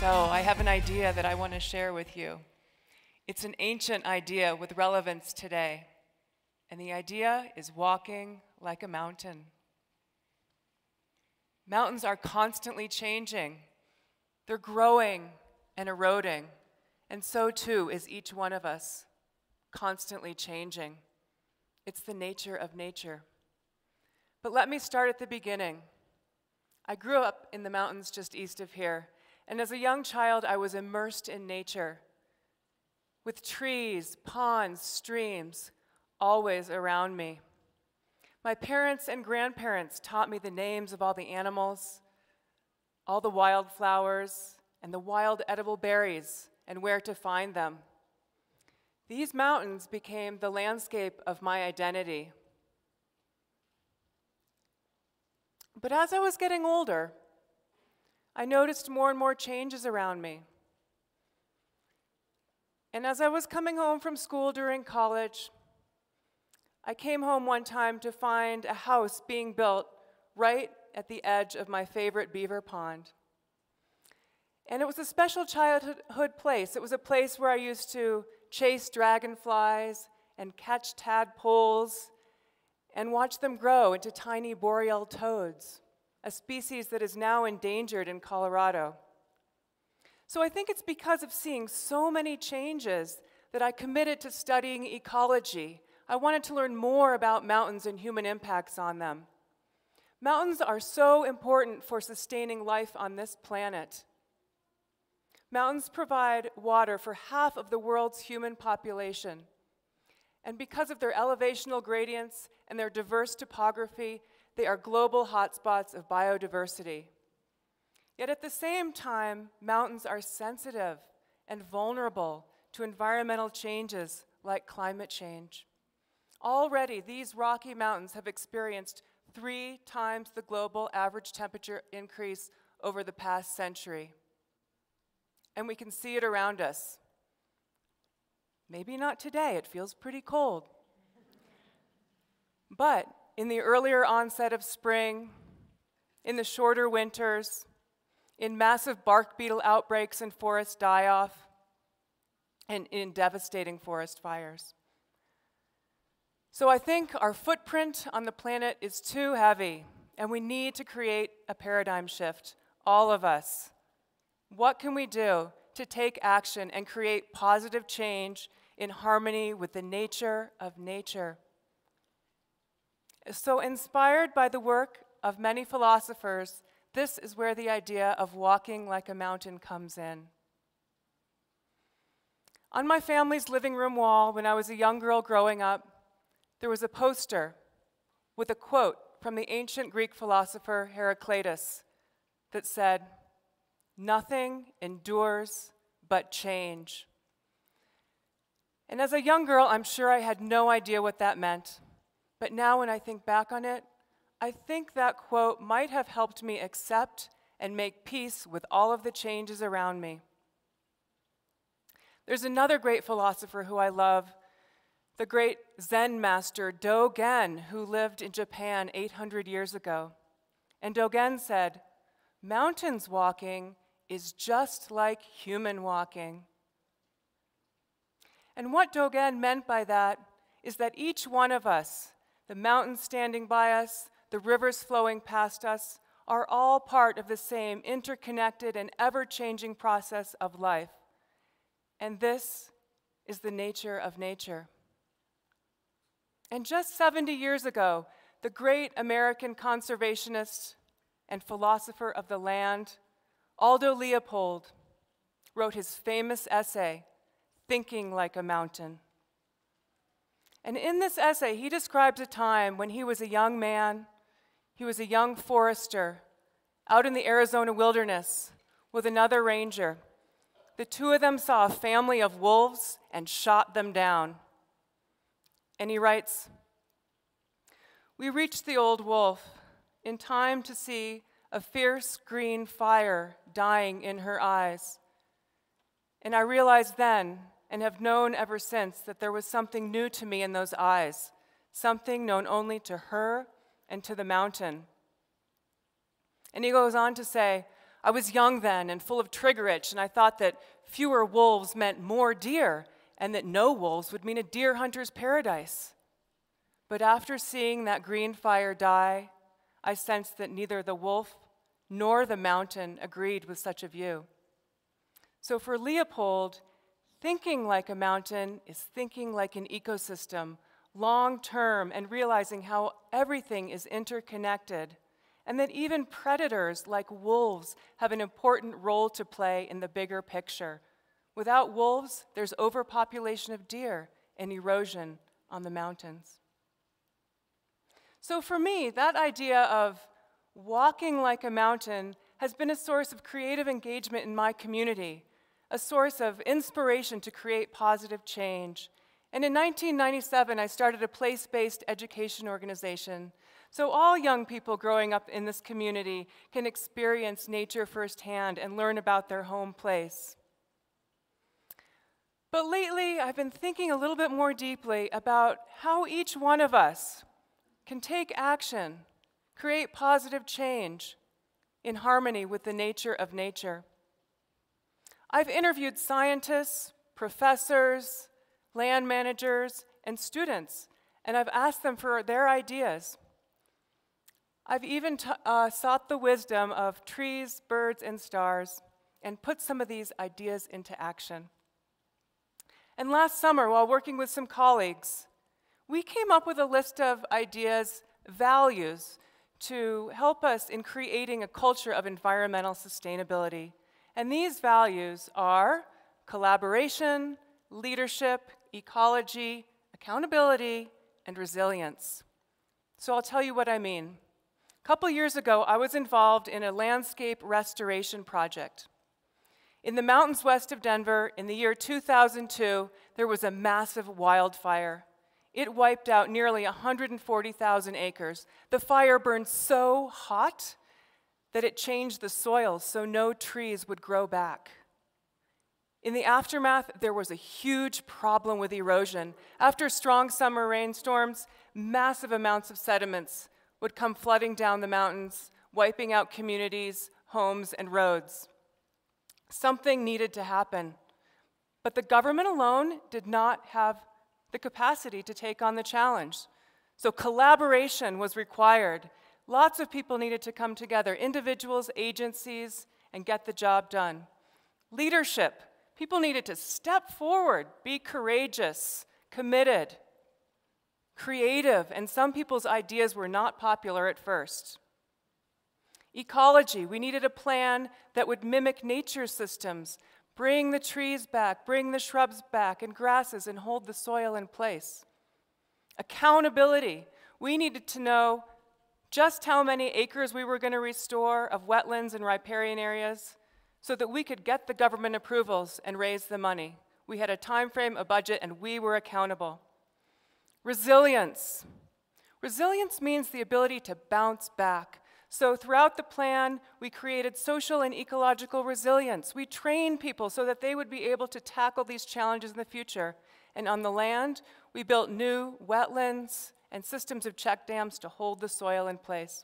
So I have an idea that I want to share with you. It's an ancient idea with relevance today. And the idea is walking like a mountain. Mountains are constantly changing. They're growing and eroding. And so too is each one of us, constantly changing. It's the nature of nature. But let me start at the beginning. I grew up in the mountains just east of here. And as a young child, I was immersed in nature, with trees, ponds, streams, always around me. My parents and grandparents taught me the names of all the animals, all the wildflowers, and the wild edible berries, and where to find them. These mountains became the landscape of my identity. But as I was getting older, I noticed more and more changes around me. And as I was coming home from school during college, I came home one time to find a house being built right at the edge of my favorite beaver pond. And it was a special childhood place. It was a place where I used to chase dragonflies and catch tadpoles and watch them grow into tiny boreal toads, a species that is now endangered in Colorado. So I think it's because of seeing so many changes that I committed to studying ecology. I wanted to learn more about mountains and human impacts on them. Mountains are so important for sustaining life on this planet. Mountains provide water for half of the world's human population. And because of their elevational gradients and their diverse topography, they are global hotspots of biodiversity. Yet at the same time, mountains are sensitive and vulnerable to environmental changes like climate change. Already, these Rocky Mountains have experienced 3 times the global average temperature increase over the past century. And we can see it around us. Maybe not today, it feels pretty cold. But in the earlier onset of spring, in the shorter winters, in massive bark beetle outbreaks and forest die-off, and in devastating forest fires. So I think our footprint on the planet is too heavy, and we need to create a paradigm shift, all of us. What can we do to take action and create positive change in harmony with the nature of nature? So inspired by the work of many philosophers, this is where the idea of walking like a mountain comes in. On my family's living room wall, when I was a young girl growing up, there was a poster with a quote from the ancient Greek philosopher Heraclitus that said, "Nothing endures but change." And as a young girl, I'm sure I had no idea what that meant. But now when I think back on it, I think that quote might have helped me accept and make peace with all of the changes around me. There's another great philosopher who I love, the great Zen master Dogen, who lived in Japan 800 years ago. And Dogen said, "Mountains walking is just like human walking." And what Dogen meant by that is that each one of us, the mountains standing by us, the rivers flowing past us, are all part of the same interconnected and ever-changing process of life. And this is the nature of nature. And just 70 years ago, the great American conservationist and philosopher of the land, Aldo Leopold, wrote his famous essay, Thinking Like a Mountain. And in this essay, he describes a time when he was a young man, he was a young forester, out in the Arizona wilderness with another ranger. The two of them saw a family of wolves and shot them down. And he writes, "We reached the old wolf in time to see a fierce green fire dying in her eyes. And I realized then, and have known ever since, that there was something new to me in those eyes, something known only to her and to the mountain." And he goes on to say, I was young then and full of trigger itch, and I thought that fewer wolves meant more deer, and that no wolves would mean a deer hunter's paradise. But after seeing that green fire die, I sensed that neither the wolf nor the mountain agreed with such a view. So for Leopold, thinking like a mountain is thinking like an ecosystem, long-term, and realizing how everything is interconnected, and that even predators like wolves have an important role to play in the bigger picture. Without wolves, there's overpopulation of deer and erosion on the mountains. So for me, that idea of walking like a mountain has been a source of creative engagement in my community, a source of inspiration to create positive change. And in 1997, I started a place-based education organization, so all young people growing up in this community can experience nature firsthand and learn about their home place. But lately, I've been thinking a little bit more deeply about how each one of us can take action, create positive change in harmony with the nature of nature. I've interviewed scientists, professors, land managers, and students, and I've asked them for their ideas. I've even sought the wisdom of trees, birds, and stars, and put some of these ideas into action. And last summer, while working with some colleagues, we came up with a list of ideas, values, to help us in creating a culture of environmental sustainability. And these values are collaboration, leadership, ecology, accountability, and resilience. So I'll tell you what I mean. A couple years ago, I was involved in a landscape restoration project. In the mountains west of Denver, in the year 2002, there was a massive wildfire. It wiped out nearly 140,000 acres. The fire burned so hot that it changed the soil so no trees would grow back. In the aftermath, there was a huge problem with erosion. After strong summer rainstorms, massive amounts of sediments would come flooding down the mountains, wiping out communities, homes, and roads. Something needed to happen, but the government alone did not have the capacity to take on the challenge. So collaboration was required. Lots of people needed to come together, individuals, agencies, and get the job done. Leadership. People needed to step forward, be courageous, committed, creative, and some people's ideas were not popular at first. Ecology. We needed a plan that would mimic nature systems, bring the trees back, bring the shrubs back, and grasses, and hold the soil in place. Accountability. We needed to know just how many acres we were going to restore of wetlands and riparian areas so that we could get the government approvals and raise the money. We had a time frame, a budget, and we were accountable. Resilience. Resilience means the ability to bounce back. So throughout the plan, we created social and ecological resilience. We trained people so that they would be able to tackle these challenges in the future. And on the land, we built new wetlands and systems of check dams to hold the soil in place.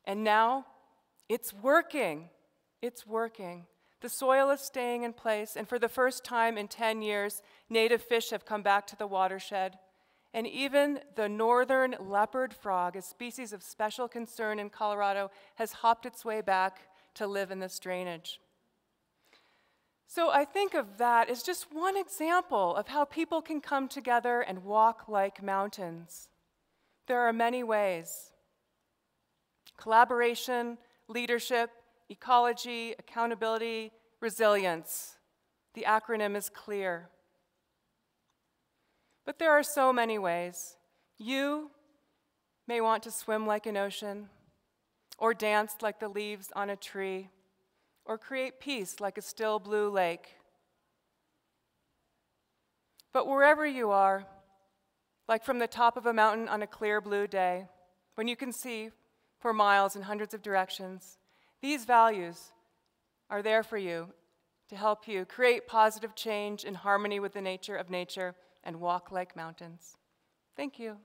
And now, it's working. It's working. The soil is staying in place, and for the first time in 10 years, native fish have come back to the watershed. And even the northern leopard frog, a species of special concern in Colorado, has hopped its way back to live in this drainage. So I think of that as just one example of how people can come together and walk like mountains. There are many ways. Collaboration, leadership, ecology, accountability, resilience. The acronym is clear. But there are so many ways. You may want to swim like an ocean, or dance like the leaves on a tree, or create peace like a still blue lake. But wherever you are, like from the top of a mountain on a clear blue day, when you can see for miles in hundreds of directions, these values are there for you to help you create positive change in harmony with the nature of nature and walk like mountains. Thank you.